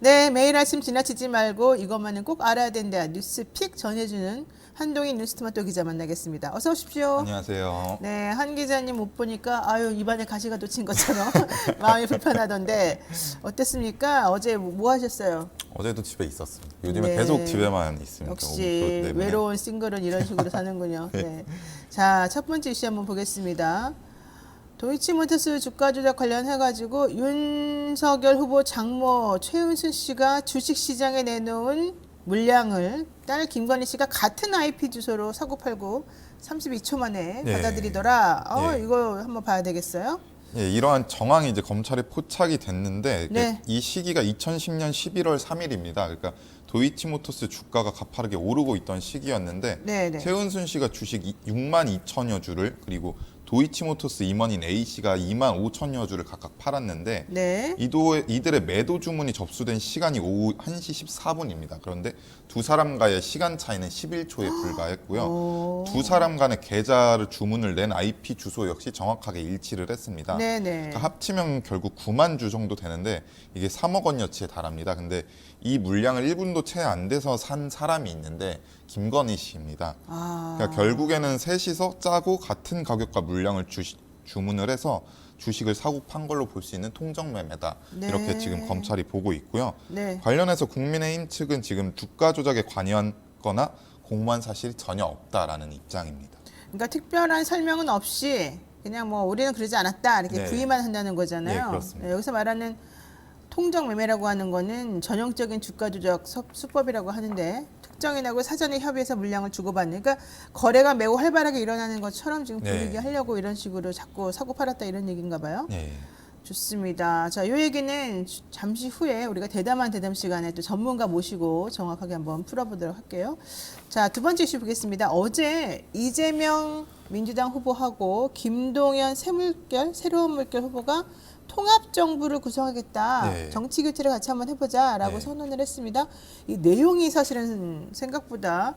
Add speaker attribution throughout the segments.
Speaker 1: 네, 매일 아침 지나치지 말고 이것만은 꼭 알아야 된다. 뉴스픽 전해주는 한동인 뉴스토마토 기자 만나겠습니다. 어서 오십시오.
Speaker 2: 안녕하세요.
Speaker 1: 네, 한 기자님 못 보니까 아유 입안에 가시가 돋친 것처럼 마음이 불편하던데 어땠습니까? 어제 뭐 하셨어요?
Speaker 2: 어제도 집에 있었습니다. 요즘에
Speaker 1: 네.
Speaker 2: 계속 집에만 있습니다.
Speaker 1: 역시
Speaker 2: 그것 때문에.
Speaker 1: 외로운 싱글은 이런 식으로 사는군요. 네. 자, 첫 번째 이슈 한번 보겠습니다. 도이치모터스 주가 조작 관련해가지고 윤석열 후보 장모 최은순 씨가 주식시장에 내놓은 물량을 딸 김건희 씨가 같은 IP 주소로 사고팔고 32초 만에
Speaker 2: 네.
Speaker 1: 받아들이더라.
Speaker 2: 네.
Speaker 1: 이거 한번 봐야 되겠어요?
Speaker 2: 예, 이러한 정황이 이제 검찰에 포착이 됐는데
Speaker 1: 네.
Speaker 2: 이 시기가 2010년 11월 3일입니다. 그러니까 도이치모터스 주가가 가파르게 오르고 있던 시기였는데
Speaker 1: 네, 네.
Speaker 2: 최은순 씨가 주식 6만 2천여 주를 그리고 도이치모터스 임원인 A 씨가 2만 5천여 주를 각각 팔았는데
Speaker 1: 네.
Speaker 2: 이들의 매도 주문이 접수된 시간이 오후 1시 14분입니다. 그런데 두 사람과의 시간 차이는 11초에 불과했고요.
Speaker 1: 오.
Speaker 2: 두 사람 간의 계좌를 주문을 낸 IP 주소 역시 정확하게 일치를 했습니다.
Speaker 1: 네네.
Speaker 2: 그러니까 합치면 결국 9만 주 정도 되는데 이게 3억 원어치에 달합니다. 근데 이 물량을 1분도 채 안 돼서 산 사람이 있는데 김건희 씨입니다. 그러니까 결국에는 셋이서 짜고 같은 가격과 물량을 주문을 해서 주식을 사고 판 걸로 볼 수 있는 통정 매매다.
Speaker 1: 네.
Speaker 2: 이렇게 지금 검찰이 보고 있고요.
Speaker 1: 네.
Speaker 2: 관련해서 국민의힘 측은 지금 주가 조작에 관여했거나 공모한 사실이 전혀 없다라는 입장입니다.
Speaker 1: 그러니까 특별한 설명은 없이 그냥 뭐 우리는 그러지 않았다 이렇게
Speaker 2: 네.
Speaker 1: 부인만 한다는 거잖아요.
Speaker 2: 네, 그렇습니다.
Speaker 1: 여기서 말하는 통정 매매라고 하는 거는 전형적인 주가 조작 수법이라고 하는데 특정인하고 사전에 협의해서 물량을 주고받는, 그러니까 거래가 매우 활발하게 일어나는 것처럼 지금
Speaker 2: 네.
Speaker 1: 분위기 하려고 이런 식으로 자꾸 사고 팔았다 이런 얘기인가 봐요.
Speaker 2: 네.
Speaker 1: 좋습니다. 자, 이 얘기는 잠시 후에 우리가 대담한 대담 시간에 또 전문가 모시고 정확하게 한번 풀어보도록 할게요. 자, 두 번째 이슈 보겠습니다. 어제 이재명 민주당 후보하고 김동연 새로운 물결 후보가 통합정부를 구성하겠다.
Speaker 2: 네.
Speaker 1: 정치 교체를 같이 한번 해보자라고
Speaker 2: 네.
Speaker 1: 선언을 했습니다. 이 내용이 사실은 생각보다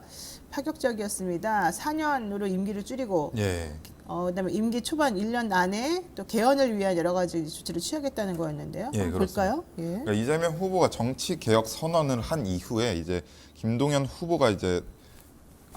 Speaker 1: 파격적이었습니다. 4년으로 임기를 줄이고
Speaker 2: 예.
Speaker 1: 그다음에 임기 초반 1년 안에 또 개헌을 위한 여러 가지 조치를 취하겠다는 거였는데요.
Speaker 2: 예,
Speaker 1: 한번
Speaker 2: 그렇습니다.
Speaker 1: 볼까요? 예.
Speaker 2: 그러니까 이재명 후보가 정치 개혁 선언을 한 이후에 이제 김동연 후보가 이제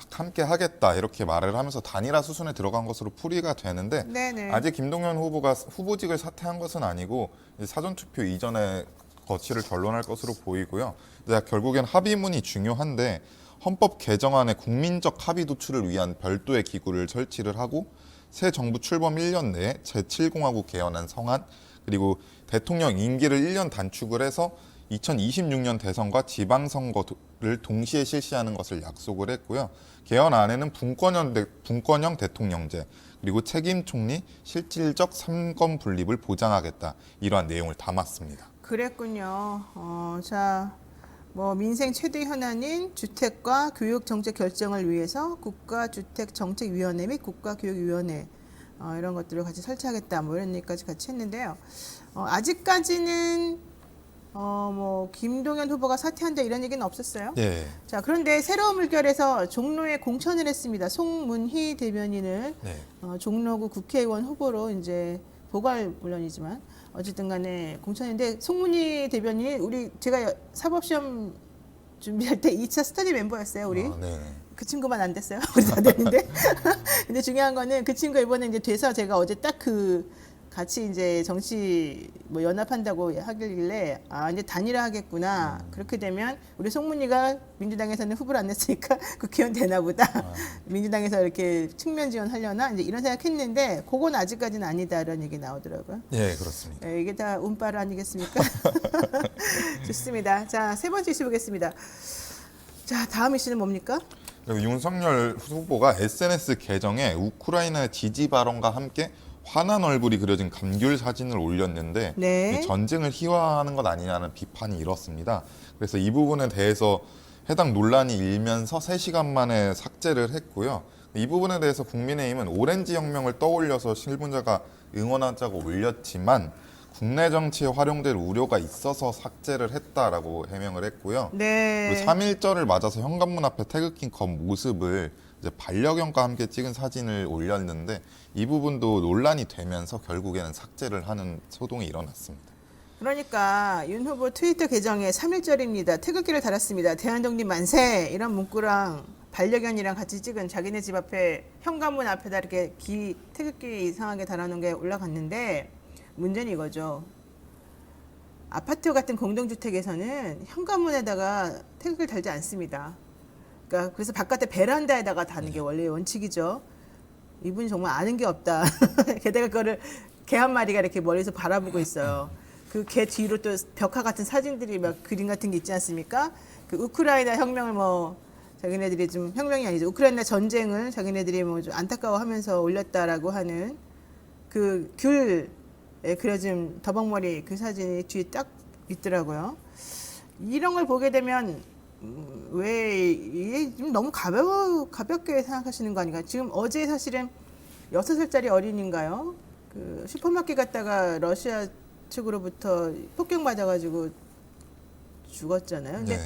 Speaker 2: 함께 하겠다 이렇게 말을 하면서 단일화 수순에 들어간 것으로 풀이가 되는데
Speaker 1: 네네.
Speaker 2: 아직 김동연 후보가 후보직을 사퇴한 것은 아니고 이제 사전투표 이전에 거취를 결론할 것으로 보이고요. 이제 결국엔 합의문이 중요한데 헌법 개정안에 국민적 합의 도출을 위한 별도의 기구를 설치를 하고 새 정부 출범 1년 내에 제7공화국 개헌안 성안 그리고 대통령 임기를 1년 단축을 해서 2026년 대선과 지방선거를 동시에 실시하는 것을 약속을 했고요. 개헌안에는 분권형 대통령제 그리고 책임 총리 실질적 삼권 분립을 보장하겠다 이러한 내용을 담았습니다.
Speaker 1: 그랬군요. 자, 뭐 민생 최대 현안인 주택과 교육 정책 결정을 위해서 국가주택정책위원회 및 국가교육위원회 이런 것들을 같이 설치하겠다 뭐 이런 얘기까지 같이 했는데요. 아직까지는 뭐 김동연 후보가 사퇴한다 이런 얘기는 없었어요.
Speaker 2: 네.
Speaker 1: 자, 그런데 새로운 물결에서 종로에 공천을 했습니다. 송문희 대변인을
Speaker 2: 네.
Speaker 1: 종로구 국회의원 후보로 이제 보궐 물론이지만 어쨌든 간에 공천인데 송문희 대변인이 제가 사법시험 준비할 때 2차 스터디 멤버였어요, 우리.
Speaker 2: 네.
Speaker 1: 그 친구만 안 됐어요. 우리 다 됐는데. 근데 중요한 거는 그 친구가 이번에 이제 돼서 제가 어제 딱 같이 이제 정치 뭐 연합한다고 하길래 이제 단일화 하겠구나. 그렇게 되면 우리 송문희가 민주당에서는 후보를 안 냈으니까 국회의원 되나 보다. 민주당에서 이렇게 측면 지원하려나 이제 이런 생각했는데 그건 아직까지는 아니다 이런 얘기 나오더라고요.
Speaker 2: 네, 그렇습니다.
Speaker 1: 네, 이게 다 운빨 아니겠습니까? 좋습니다. 자, 세 번째 이슈 보겠습니다. 자, 다음 이슈는 뭡니까?
Speaker 2: 그리고 윤석열 후보가 SNS 계정에 우크라이나 지지 발언과 함께 화난 얼굴이 그려진 감귤 사진을 올렸는데
Speaker 1: 네.
Speaker 2: 전쟁을 희화화하는 것 아니냐는 비판이 일었습니다. 그래서 이 부분에 대해서 해당 논란이 일면서 3시간 만에 삭제를 했고요. 이 부분에 대해서 국민의힘은 오렌지 혁명을 떠올려서 실무자가 응원하자고 올렸지만 국내 정치에 활용될 우려가 있어서 삭제를 했다라고 해명을 했고요.
Speaker 1: 네.
Speaker 2: 그리고 3.1절을 맞아서 현관문 앞에 태극기 건 모습을 이제 반려견과 함께 찍은 사진을 올렸는데 이 부분도 논란이 되면서 결국에는 삭제를 하는 소동이 일어났습니다.
Speaker 1: 그러니까 윤 후보 트위터 계정에 3일절입니다. 태극기를 달았습니다. 대한독립 만세 이런 문구랑 반려견이랑 같이 찍은 자기네 집 앞에 현관문 앞에다 이렇게 태극기 이상하게 달아놓은 게 올라갔는데 문제는 이거죠. 아파트 같은 공동주택에서는 현관문에다가 태극기를 달지 않습니다. 그러니까 그래서 바깥에 베란다에다가 다는 게 원래 원칙이죠. 이분이 정말 아는 게 없다. 게다가 그거를 개 한 마리가 이렇게 멀리서 바라보고 있어요. 그 개 뒤로 또 벽화 같은 사진들이 막 그림 같은 게 있지 않습니까? 그 우크라이나 혁명을 뭐 자기네들이 좀 혁명이 아니죠. 우크라이나 전쟁을 자기네들이 뭐 좀 안타까워하면서 올렸다라고 하는 그 귤에 그려진 더벅머리 그 사진이 뒤에 딱 있더라고요. 이런 걸 보게 되면 왜 이게 좀 너무 가볍게 생각하시는 거 아닌가? 지금 어제 사실은 6살짜리 어린인가요? 그 슈퍼마켓 갔다가 러시아 측으로부터 폭격맞아가지고 죽었잖아요. 근데
Speaker 2: 네.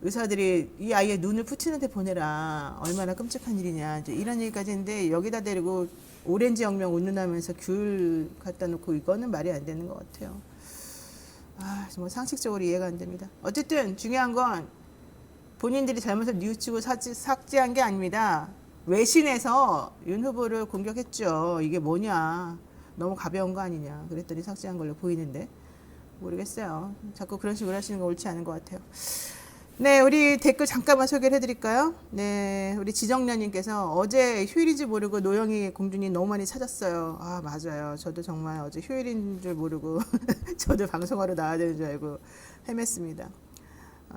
Speaker 1: 의사들이 이 아이의 눈을 푸틴한테 보내라. 얼마나 끔찍한 일이냐. 이제 이런 얘기까지 했는데 여기다 데리고 오렌지 혁명 운운하면서 귤 갖다 놓고 이거는 말이 안 되는 것 같아요. 아, 정말 상식적으로 이해가 안 됩니다. 어쨌든 중요한 건 본인들이 잘못을 뉘우치고 삭제한 게 아닙니다. 외신에서 윤 후보를 공격했죠. 이게 뭐냐. 너무 가벼운 거 아니냐. 그랬더니 삭제한 걸로 보이는데 모르겠어요. 자꾸 그런 식으로 하시는 거 옳지 않은 것 같아요. 네, 우리 댓글 잠깐만 소개를 해드릴까요? 네, 우리 지정련님께서 어제 휴일인지 모르고 노영희 공주님 너무 많이 찾았어요. 아, 맞아요. 저도 정말 어제 휴일인 줄 모르고 저도 방송하러 나와야 되는 줄 알고 헤맸습니다.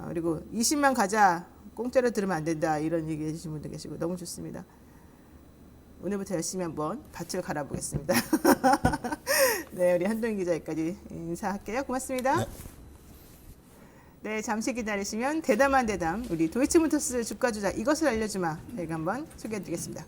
Speaker 1: 그리고 20만 가자. 공짜로 들으면 안 된다. 이런 얘기 해주신 분도 계시고 너무 좋습니다. 오늘부터 열심히 한번 밭을 갈아보겠습니다. 네, 우리 한동희 기자까지 인사할게요. 고맙습니다.
Speaker 2: 네.
Speaker 1: 네, 잠시 기다리시면 대담한 대담 우리 도이치모터스 주가 조작 이것을 알려주마 저희가 한번 소개해드리겠습니다.